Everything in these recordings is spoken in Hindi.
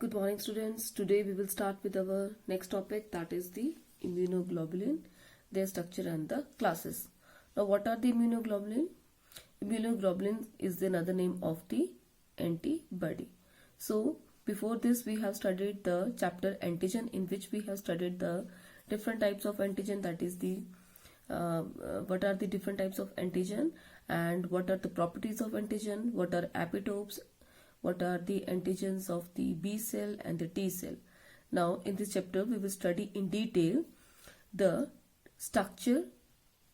Good morning, students. Today we will start with our next topic, that is the immunoglobulin, their structure and the classes. Now, what are the immunoglobulin? Immunoglobulin is another name of the antibody. So, before this we have studied the chapter antigen, in which we have studied the different types of antigen, that is the what are the different types of antigen and what are the properties of antigen, what are epitopes, what are the antigens of the B cell and the T cell. Now in this chapter we will study in detail the structure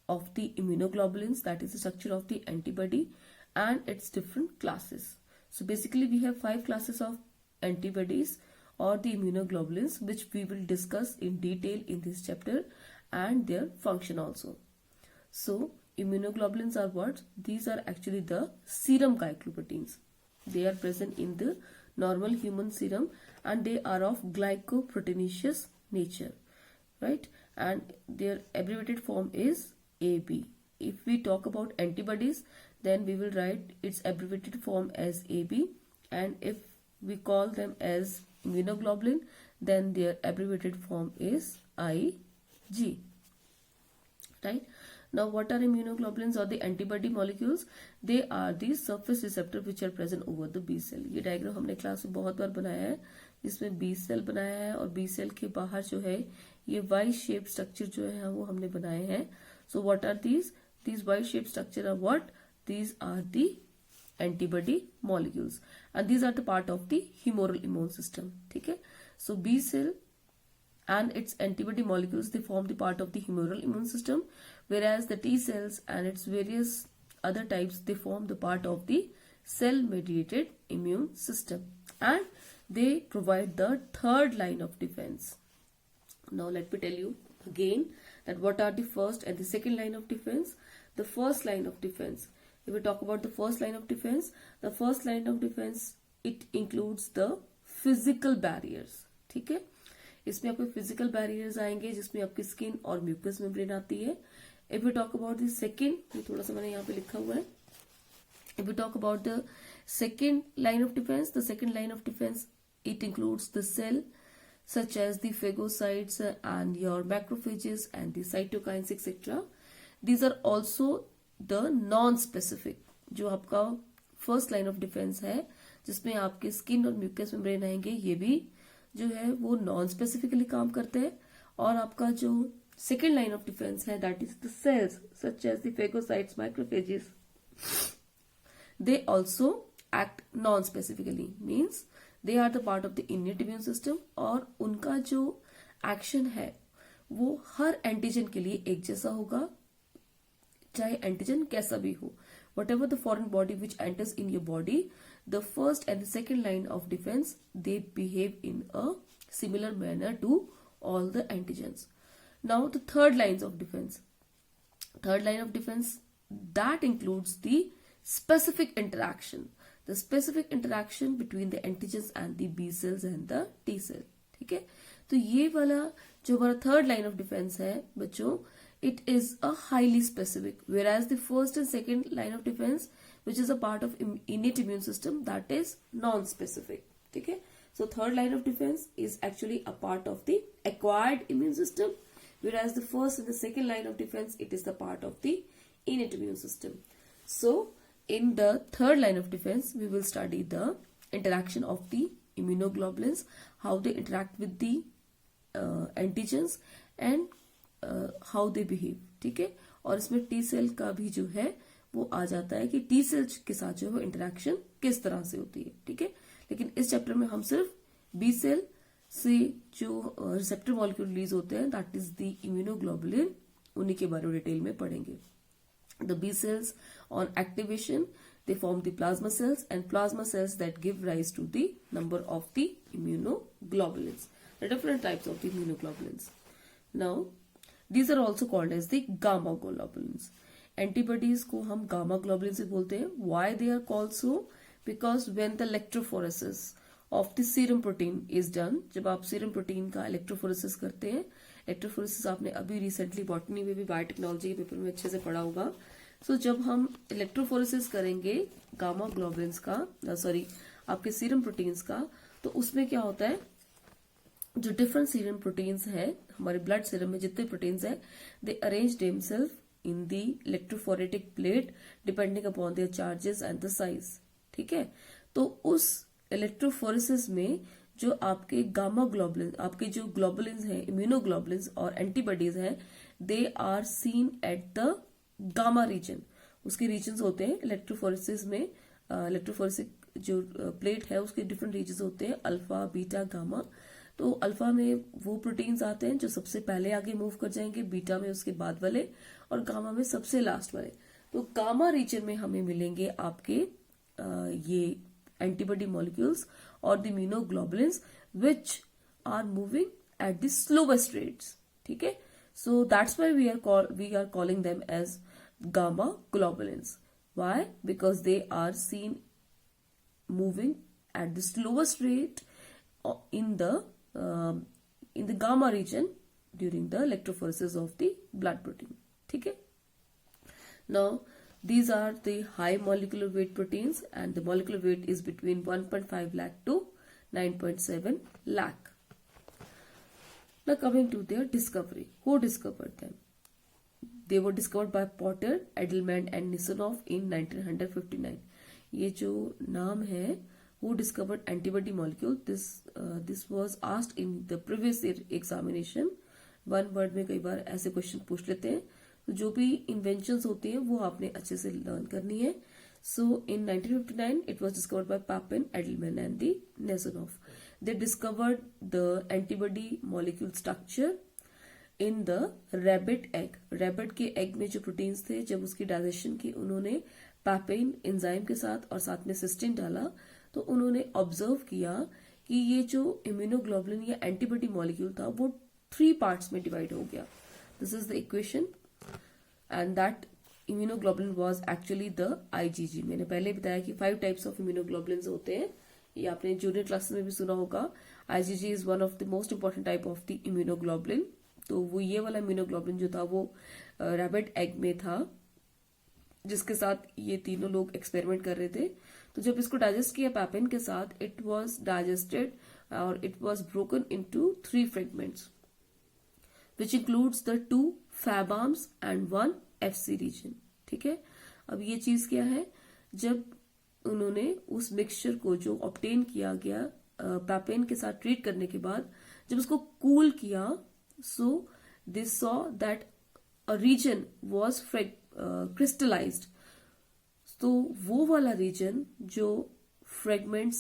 of the immunoglobulins, that is the structure of the antibody and its different classes. So basically we have 5 classes of antibodies or the immunoglobulins, which we will discuss in detail in this chapter, and their function also. So immunoglobulins are what? These are actually the serum glycoproteins. They are present in the normal human serum and they are of glycoproteinaceous nature, right? And their abbreviated form is AB. If we talk about antibodies, then we will write its abbreviated form as AB, and if we call them as immunoglobulin, then their abbreviated form is IG, right? Now, what are immunoglobulins or the antibody molecules? They are the surface receptor which are present over the B cell. ये डायग्राम हमने क्लास में बहुत बार बनाया है, जिसमें B cell बनाया है और B cell के बाहर जो है ये Y shaped structure जो है वो हमने बनाए हैं. So what are these? These Y shaped structure are what? These are the antibody molecules and these are the part of the humoral immune system. ठीक है? So B cell and its antibody molecules, they form the part of the humoral immune system, whereas the T cells and its various other types, they form the part of the cell mediated immune system, and they provide the third line of defense. Now let me tell you again that what are the first and the second line of defense. The first line of defense, if we talk about the first line of defense, the first line of defense, it includes the physical barriers. ठीक है? इसमें आपके फिजिकल बैरियर्स आएंगे जिसमें आपकी स्किन और म्यूकस मेम्ब्रेन आती है. If we talk about the second, ये थोड़ा सा मैंने यहाँ पे लिखा हुआ है. If we talk about the second line of defence, the second line of defence, it includes the cell such as the phagocytes and your macrophages and the cytokines etc. These are also the non-specific, जो आपका फर्स्ट लाइन ऑफ डिफेंस है जिसमें आपके स्किन और म्यूकस मेम्ब्रेन आएंगे, ये भी जो है वो नॉन स्पेसिफिकली काम करते हैं. और आपका जो सेकेंड लाइन ऑफ डिफेंस है, that is the cells such as the phagocytes, microphages, they also act non specifically, means they are the part of the innate immune system, और उनका जो एक्शन है वो हर एंटीजन के लिए एक जैसा होगा, चाहे एंटीजन कैसा भी हो. Whatever the foreign body which enters in your body, the first and the second line of defense, they behave in a similar manner to all the antigens. Now the third lines of defense. Third line of defense, that includes the specific interaction. The specific interaction between the antigens and the B cells and the T cell. ठीक है? तो ये वाला जो हमारा थर्ड लाइन ऑफ डिफेंस है बच्चों, it is a highly specific, whereas the first and second line of defense, which is a part of innate immune system, that is non-specific. Okay, so third line of defense is actually a part of the acquired immune system, whereas the first and the second line of defense, it is the part of the innate immune system. So in the third line of defense, we will study the interaction of the immunoglobulins, how they interact with the antigens and how they behave. ठीक है? और इसमें टी सेल का भी जो है वो आ जाता है कि टी सेल के साथ जो है वो इंटरेक्शन किस तरह से होती है. ठीक है? लेकिन इस चैप्टर में हम सिर्फ बी सेल से जो रिसेप्टर मॉलिक्यूल रिलीज होते हैं, दैट इज द इम्यूनोग्लोबुलिन, उन्हीं के बारे में डिटेल में पढ़ेंगे. The B cells on activation, they form the plasma cells, and plasma cells that give rise to the number of the immunoglobulins, the different types of the immunoglobulins. Now these are also called as the gamma globulins. Antibodies को हम gamma globulins से बोलते हैं. Why they are called so? Because when the electrophoresis of the serum protein is done, जब आप serum protein का electrophoresis करते हैं, electrophoresis आपने अभी recently botany में भी बायोटेक्नोलॉजी के पेपर में अच्छे से पढ़ा होगा. So जब हम electrophoresis करेंगे gamma globulins का, आपके सीरम प्रोटीन्स का, तो उसमें क्या होता है, जो डिफरेंट सीरम प्रोटीन्स हैं, हमारे ब्लड सीरम में जितने प्रोटीन्स हैं, they arrange themselves in the electrophoretic plate depending upon their charges and the size. ठीक है, तो उस इलेक्ट्रोफोरेसिस में जो आपके गामा ग्लोबुलिन, आपके जो ग्लोबुलिन्स हैं, इम्यूनोग्लोबुलिन्स और एंटीबॉडीज हैं, they are seen at the gamma region. उसके रीजन्स होते हैं इलेक्ट्रोफोरेसिस में, इलेक्ट्रोफोरेसिक जो प्लेट है उसके डिफरेंट रीजन्स होते हैं, अल्फा, बीटा, गामा। तो अल्फा में वो प्रोटीन्स आते हैं जो सबसे पहले आगे मूव कर जाएंगे, बीटा में उसके बाद वाले, और गामा में सबसे लास्ट वाले। तो गामा रीजन में हमें मिलेंगे आपके ये एंटीबॉडी मॉलिक्यूल्स और the immunoglobulins which are moving at the slowest rates. ठीक है, so that's why we are calling them as gamma globulins. Why? Because they are seen moving at the slowest rate in the gamma region during the electrophoresis of the blood protein. ठीक है, now these are the high molecular weight proteins and the molecular weight is between 1.5 lakh to 9.7 lakh. Now coming to their discovery, who discovered them? They were discovered by Potter, Edelman and Nisonov in 1959. ये जो नाम है, who discovered antibody molecule, this was asked in the previous year examination. One word में कई बार ऐसे क्वेश्चन पूछ लेते हैं, तो जो भी इन्वेंशंस होती हैं वो आपने अच्छे से लर्न करनी है। सो इन 1959 it was discovered by Papin, Edelman and the Nesonov. They discovered the antibody molecule structure in the rabbit egg. Rabbit के एग में जो प्रोटीन्स थे, जब उसकी डाइजेशन की उन्होंने पैपेन एंजाइम के साथ और साथ में सिस्टीन डाला, तो उन्होंने ऑब्जर्व किया कि ये जो इम्यूनोग्लोबुलिन या एंटीबॉडी मॉलिक्यूल था वो 3 पार्ट्स में डिवाइड हो गया। This is the equation and that immunoglobulin was actually the IgG. मैंने पहले बताया कि 5 टाइप्स ऑफ इम्यूनोग्लोबुलिन्स होते हैं, ये आपने जूनियर क्लासेस में भी सुना होगा। IgG is one of the most important type of the immunoglobulin. तो वो ये वाला इम्यूनोग्लोबुलिन जो था वो रैबिट एग में था, जिसके साथ ये तीनों लोग एक्सपेरिमेंट कर रहे थे। तो जब इसको डाइजेस्ट किया पैपेन के साथ, इट वाज डाइजेस्टेड और it was broken into 3 fragments which includes the 2 Fab arms and 1 Fc region. ठीक है, अब ये चीज क्या है, जब उन्होंने उस मिक्सचर को जो ऑब्टेन किया गया पैपेन के साथ ट्रीट करने के बाद, जब उसको कूल किया, so they saw that a region was crystallized. तो वो वाला रीजन जो फ्रेगमेंट्स,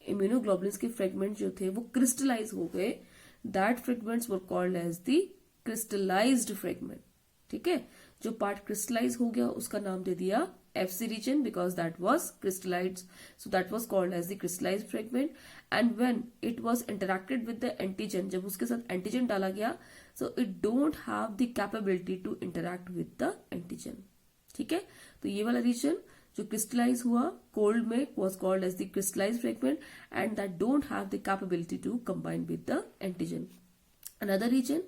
इम्यूनोग्लोबुलिन्स के फ्रेगमेंट जो थे वो क्रिस्टलाइज हो गए, that fragments were called as the crystallized fragment. ठीक है, जो पार्ट क्रिस्टलाइज हो गया उसका नाम दे दिया FC region because that was crystallized, so that was called as the crystallized fragment. And when it was interacted with the antigen, जब उसके साथ antigen डाला गया, so it don't have the capability to interact with the antigen. ठीक है, तो ये वाला region जो crystallize हुआ cold में was called as the crystallized fragment and that don't have the capability to combine with the antigen. Another region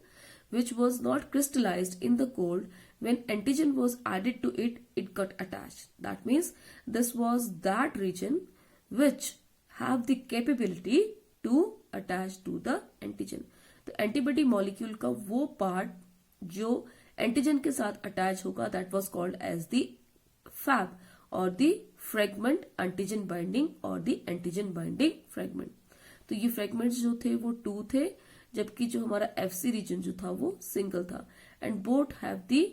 which was not crystallized in the cold, when antigen was added to it, it got attached. That means this was that region which have the capability to attach to the antigen. तो एंटीबॉडी मॉलिक्यूल का वो पार्ट जो एंटीजन के साथ अटैच होगा, that was called as the Fab और द फ्रेगमेंट एंटीजन बाइंडिंग और द एंटीजन बाइंडिंग फ्रेगमेंट। तो ये फ्रेगमेंट्स जो थे वो 2 थे, जबकि जो हमारा एफसी रीजन जो था वो सिंगल था। And both have the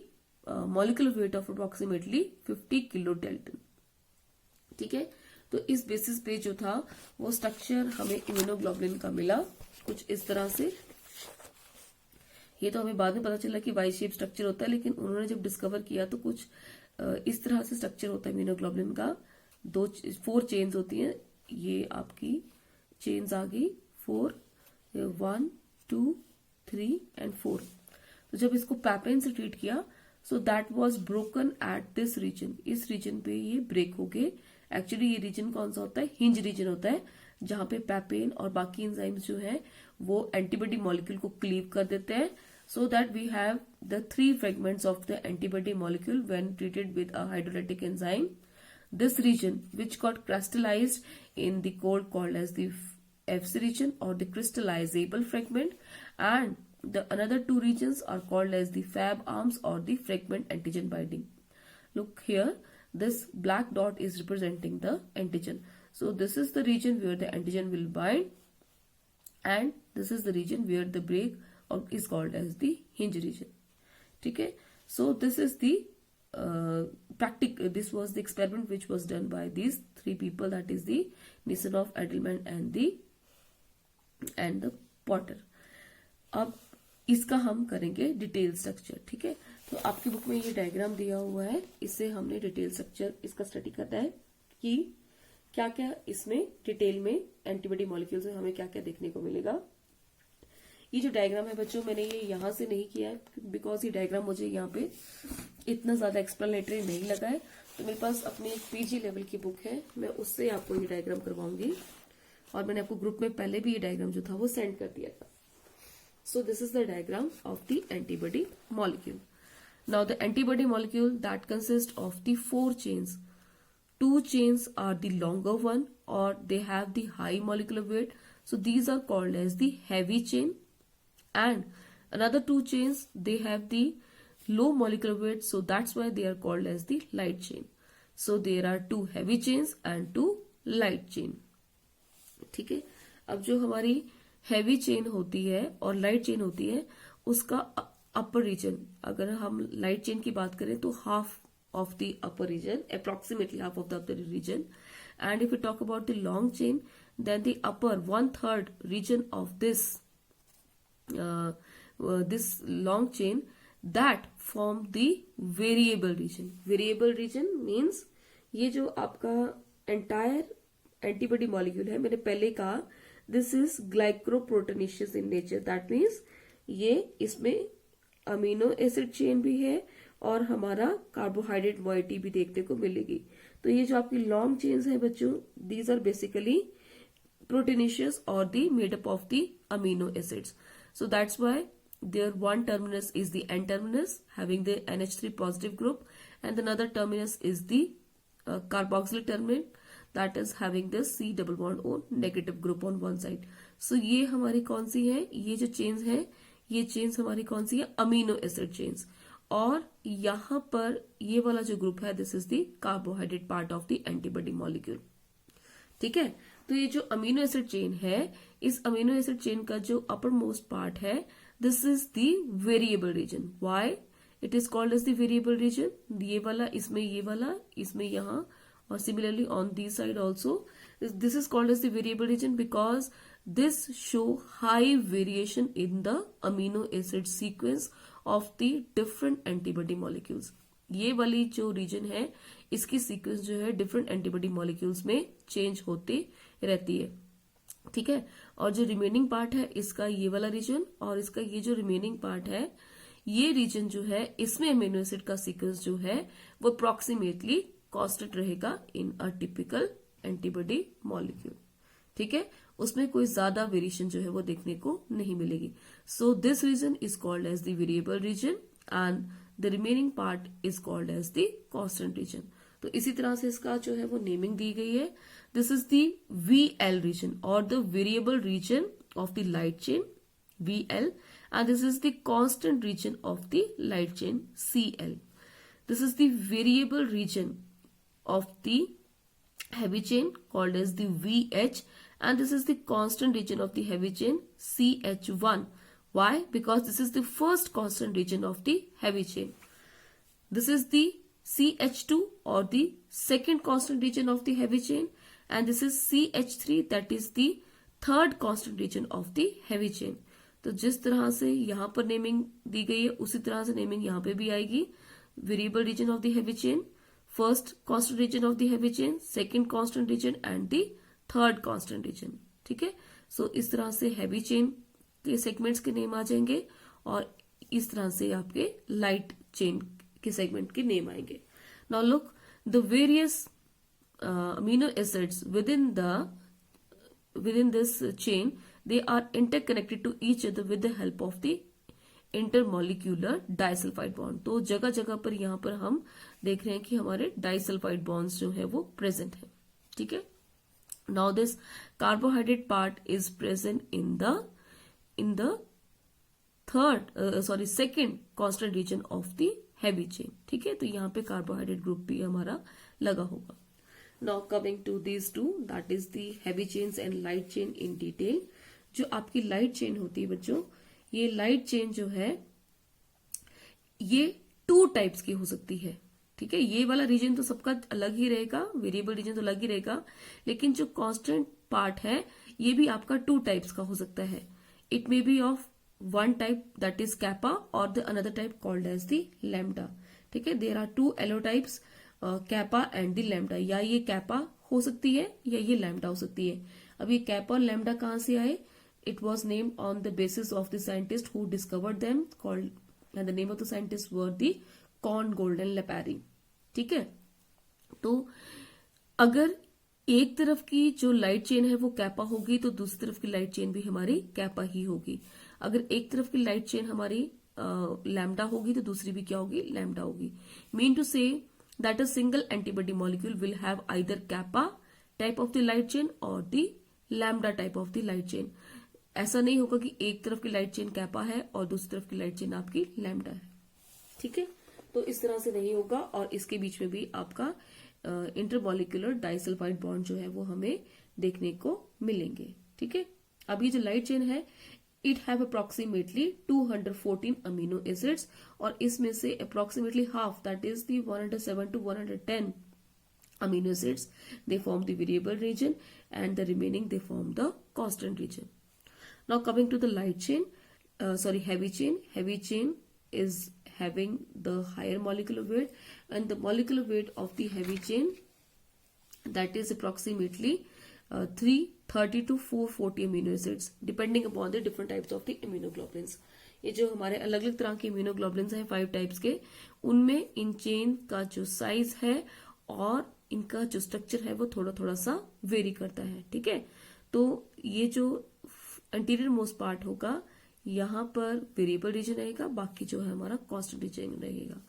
molecular weight of approximately 50 kilo dalton. ठीक है, तो इस बेसिस पे जो था वो स्ट्रक्चर हमें इम्यूनोग्लोबुलिन का मिला कुछ इस तरह से। ये तो हमें बाद में पता चला कि वाई शेप स्ट्रक्चर होता है, लेकिन उन्होंने जब डिस्कवर किया तो कुछ इस तरह से स्ट्रक्चर होता है इम्यूनोग्लोबुलिन का। 4 चेन्स होती हैं, ये आपकी चेन्स आ गई 4, 1, 2, 3 एंड 4। तो जब इसको पैपेन से ट्रीट किया, so that was broken at this region. इस रीजन पे ये ब्रेक हो गए। एक्चुअली ये रीजन कौन सा होता है, हिंज रीजन होता है, जहां पे पैपेन और बाकी एंजाइम्स जो है वो एंटीबॉडी मॉलिक्यूल को क्लीव कर देते हैं, so that we have the 3 fragments of the antibody molecule when treated with a hydrolytic enzyme. This region which got crystallized in the cold called as the FC region or the crystallizable fragment, and the another two regions are called as the Fab arms or the fragment antigen binding. Look here, this black dot is representing the antigen. So this is the region where the antigen will bind, and this is the region where the break is called as the hinge region. Okay, so this is the this was the experiment which was done by these three people, that is the Nissenhoff, Edelman and the Potter. अब इसका हम करेंगे डिटेल स्ट्रक्चर. ठीक है, तो आपकी बुक में ये डायग्राम दिया हुआ है, इससे हमने डिटेल स्ट्रक्चर इसका स्टडी करना है कि क्या क्या इसमें डिटेल में एंटीबॉडी मॉलिक्यूल्स में हमें क्या क्या देखने को मिलेगा. ये जो डायग्राम है बच्चों, मैंने ये यहां से नहीं किया है बिकॉज ये डायग्राम मुझे यहाँ पे इतना ज्यादा एक्सप्लेनेटरी नहीं लगा है. तो मेरे पास अपनी एक पीजी लेवल की बुक है, मैं उससे आपको ये डायग्राम करवाऊंगी, और मैंने आपको ग्रुप में पहले भी ये डायग्राम जो था वो सेंड कर दिया था. So this is the diagram of the antibody molecule. Now the antibody molecule that consists of the 4 chains. 2 chains are the longer one or they have the high molecular weight. So these are called as the heavy chain. And another 2 chains, they have the low molecular weight. So that's why they are called as the light chain. So there are 2 heavy chains and 2 light chain. ठीक है, अब जो हमारी हैवी चेन होती है और लाइट चेन होती है, उसका अपर रीजन, अगर हम लाइट चेन की बात करें तो half of the upper region, approximately half of the upper region. And if you talk about the long chain, then the upper 1/3 region of this long chain that form the variable region. Variable region means ये जो आपका एंटायर एंटीबॉडी मॉलिक्यूल है, मैंने पहले कहा this is glycoproteinaceous in nature. That means ये इसमें अमीनो एसिड चेन भी है और हमारा कार्बोहाइड्रेट मॉइटी भी देखने को मिलेगी. तो ये जो आपकी लॉन्ग चेन्स है बच्चों, दीज आर बेसिकली प्रोटीनेशियस और they made up of the amino acids. So that's why their one terminus is the N terminus having the NH3 positive group, and another terminus is the carboxyl terminal that is having the C double bond O negative group on one side. So ये हमारी कौन सी है, ये जो चेन्स है, ये चेन्स हमारी कौन सी है, अमीनो एसिड चेन्स. और यहाँ पर ये वाला जो ग्रुप है, this is the carbohydrate part of the antibody molecule. ठीक है, तो ये जो अमीनो एसिड चेन है, इस अमीनो एसिड चेन का जो अपर मोस्ट पार्ट है, this is the variable region. Why it is called as the variable region? ये वाला इसमें, ये वाला इसमें, यहाँ, और similarly on this side also, this is called as the variable region because this show high variation in the amino acid sequence of the different antibody molecules. ये वाली जो रीजन है, इसकी सीक्वेंस जो है डिफरेंट एंटीबॉडी मॉलिक्यूल्स में चेंज होती रहती है. ठीक है, और जो रिमेनिंग पार्ट है इसका ये वाला रीजन, और इसका ये जो रिमेनिंग पार्ट है, ये रीजन जो है, इसमें अमीनो एसिड का सीक्वेंस जो है वो अप्रोक्सीमेटली कांस्टेंट रहेगा इन अ टिपिकल एंटीबॉडी मॉलिक्यूल. ठीक है, उसमें कोई ज्यादा वेरिएशन जो है वो देखने को नहीं मिलेगी. So this region is called as the variable region and the remaining part is called as the constant region. तो इसी तरह से इसका जो है वो नेमिंग दी गई है. This is the VL region और the variable region of the light chain VL, and this is the constant region of the light chain CL. This is the variable region of the heavy chain called as the VH, and this is the constant region of the heavy chain CH1. Why? Because this is the first constant region of the heavy chain. This is the CH2 or the second constant region of the heavy chain, and this is CH3, that is the third constant region of the heavy chain. तो जिस तरह से यहाँ पर नेमिंग दी गई है, उसी तरह से नेमिंग यहाँ पे भी आएगी. Variable region of the heavy chain, first constant region of the heavy chain, second constant region and the third constant region. ठीक है, सो इस तरह से हेवी चेन के सेगमेंट्स के नेम आ जाएंगे, और इस तरह से आपके लाइट चेन के सेगमेंट के नेम आएंगे. Now look, the various amino acids within this chain, they are interconnected to each other with the help of the intermolecular disulfide bond. तो जगह जगह पर यहाँ पर हम देख रहे हैं कि हमारे डाइसल्फाइड बॉन्ड्स जो है वो प्रेजेंट है. ठीक है, Now this carbohydrate part is present in the second constant region of the heavy chain. ठीक है, तो यहाँ पे कार्बोहाइड्रेट ग्रुप भी हमारा लगा होगा. Now coming to these two, that is the heavy chains and light chain in detail. जो आपकी लाइट चेन होती है बच्चों, ये लाइट चेन जो है ये 2 टाइप्स की हो सकती है. ठीक है, ये वाला रीजन तो सबका अलग ही रहेगा, वेरिएबल रीजन तो अलग ही रहेगा, लेकिन जो कांस्टेंट पार्ट है ये भी आपका 2 टाइप्स का हो सकता है. It may be of one type, that is kappa, or the another type called as the lambda. ठीक है, there are 2 allotypes, kappa and the lambda. या ये kappa हो सकती है या ये lambda हो सकती है. अब ये kappa और lambda कहाँ से आए? It was named on the basis of the scientist who discovered them, called, and the name of the scientists were the Kohn, Golden, Lapari. ठीक है, तो अगर एक तरफ की जो लाइट चेन है वो कैपा होगी तो दूसरी तरफ की लाइट चेन भी हमारी कैपा ही होगी. अगर एक तरफ की लाइट चेन हमारी लैम्डा होगी तो दूसरी भी क्या होगी? लैम्डा होगी. Mean to say that a single antibody molecule will have either kappa type of the light chain और the lambda type of the light chain. ऐसा नहीं होगा कि एक तरफ की लाइट चेन कैपा है और दूसरी तरफ की लाइट चेन आपकी लैम्डा है. ठीक है, तो इस तरह से नहीं होगा. और इसके बीच में भी आपका इंटरमॉलिक्यूलर डाइसल्फाइड बॉन्ड जो है वो हमें देखने को मिलेंगे. ठीक है, अब ये जो लाइट चेन है it have approximately 214 amino acids और इसमें से approximately half, that is the 107 to 110 amino acids, they form the variable region and the remaining they form the constant region. Now coming to the light chain, heavy chain. Heavy chain is having the higher molecular weight, and the molecular weight of the heavy chain, that is approximately 330 to 440 amino acids, depending upon the different types of the immunoglobulins. ये जो हमारे अलग अलग तरह के इम्यूनोग्लोबुलिन्स हैं 5 टाइप्स के, उनमें इन चेन का जो साइज है और इनका जो स्ट्रक्चर है वो थोड़ा थोड़ा सा वेरी करता है. ठीक है, तो ये जो एंटीरियर मोस्ट पार्ट होगा यहाँ पर वेरिएबल रीजन रहेगा, बाकी जो है हमारा कांस्टेंट रीजन रहेगा.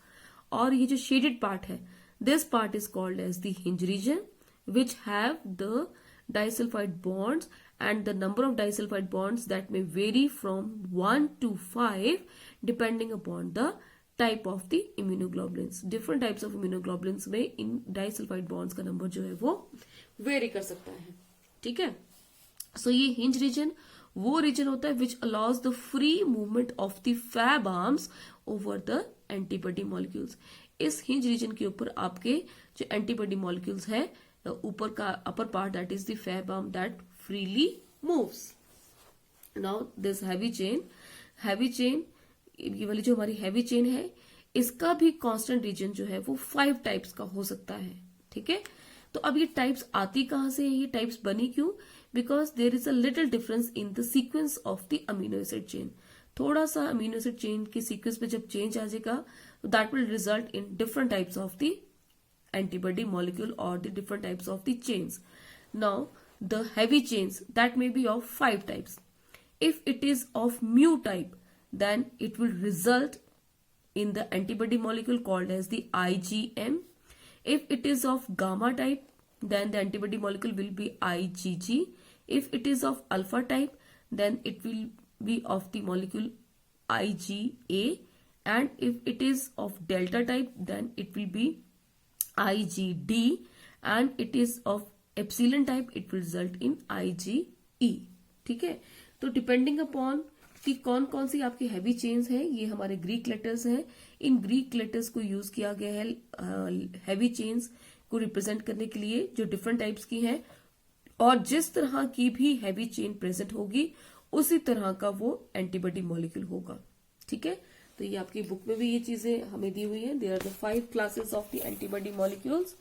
और ये जो शेडेड पार्ट है, this part is called as the hinge region, which have the disulfide bonds, and the number of disulfide bonds that may vary from 1 to 5 depending upon the type of the immunoglobulins. Different types of immunoglobulins में इन disulfide bonds का नंबर जो है वो वेरी कर सकता है. ठीक है, सो ये हिंज रीजन वो रीजन होता है which allows the free movement of the Fab arms over the antibody molecules. इस हिंज रीजन के ऊपर आपके जो एंटीबॉडी मॉलिक्यूल्स है ऊपर का upper part, that is the Fab arm that freely moves. Now this heavy chain, ये वाली जो हमारी हैवी चेन है इसका भी कांस्टेंट रीजन जो है वो 5 टाइप्स का हो सकता है. ठीक है, तो अब ये टाइप्स आती कहां से है, ये टाइप्स बनी क्यों? Because there is a little difference in the sequence of the amino acid chain. थोड़ा सा अमीनो एसिड चेन के सीक्वेंस में जब चेंज आ जाएगा that will result in different types of the antibody molecule or the different types of the chains. Now the heavy chains that may be of 5 types. If it is of mu type, then it will result in the antibody molecule called as the IgM. If it is of gamma type, then the antibody molecule will be IgG. If it is of alpha type, then it will be of the molecule IgA, and if it is of delta type, then it will be IgD, and it is of epsilon type, it will result in IgE. ठीक है, तो डिपेंडिंग अपॉन कि कौन कौन सी आपकी हैवी चेन्स हैं, ये हमारे ग्रीक लेटर्स हैं. इन ग्रीक लेटर्स को यूज किया गया है हैवी चेन्स को रिप्रेजेंट करने के लिए जो डिफरेंट टाइप्स की हैं, और जिस तरह की भी हैवी चेन प्रेजेंट होगी उसी तरह का वो एंटीबॉडी मॉलिक्यूल होगा. ठीक है, तो ये आपकी बुक में भी ये चीजें हमें दी हुई हैं. There are the 5 classes of the antibody molecules.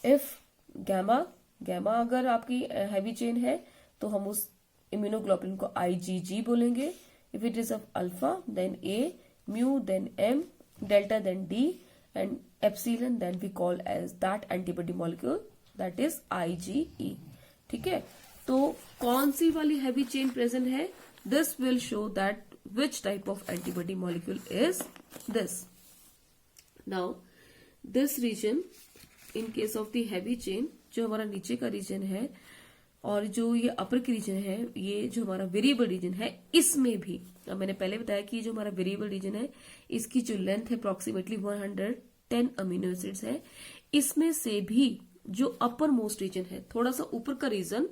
If gamma अगर आपकी हैवी चेन है तो हम उस इम्यूनोग्लोबुलिन को IgG बोलेंगे. If it is of alpha then A, mu then M, delta then D, and epsilon then we call as that antibody molecule that is IgE. ठीक है, तो कौन सी वाली हैवी चेन प्रेजेंट है, this will show that which type of antibody molecule is this. Now this region in case of the heavy chain, जो हमारा नीचे का रीजन है, और जो ये अपर की रीजन है, ये जो हमारा वेरिएबल रीजन है, इसमें भी अब मैंने पहले बताया कि जो हमारा वेरिएबल रीजन है इसकी जो लेंथ है अप्रोक्सीमेटली 110 अमीनो एसिड्स है। इसमें से भी जो अपर मोस्ट रीजन है, थोड़ा सा ऊपर का रीजन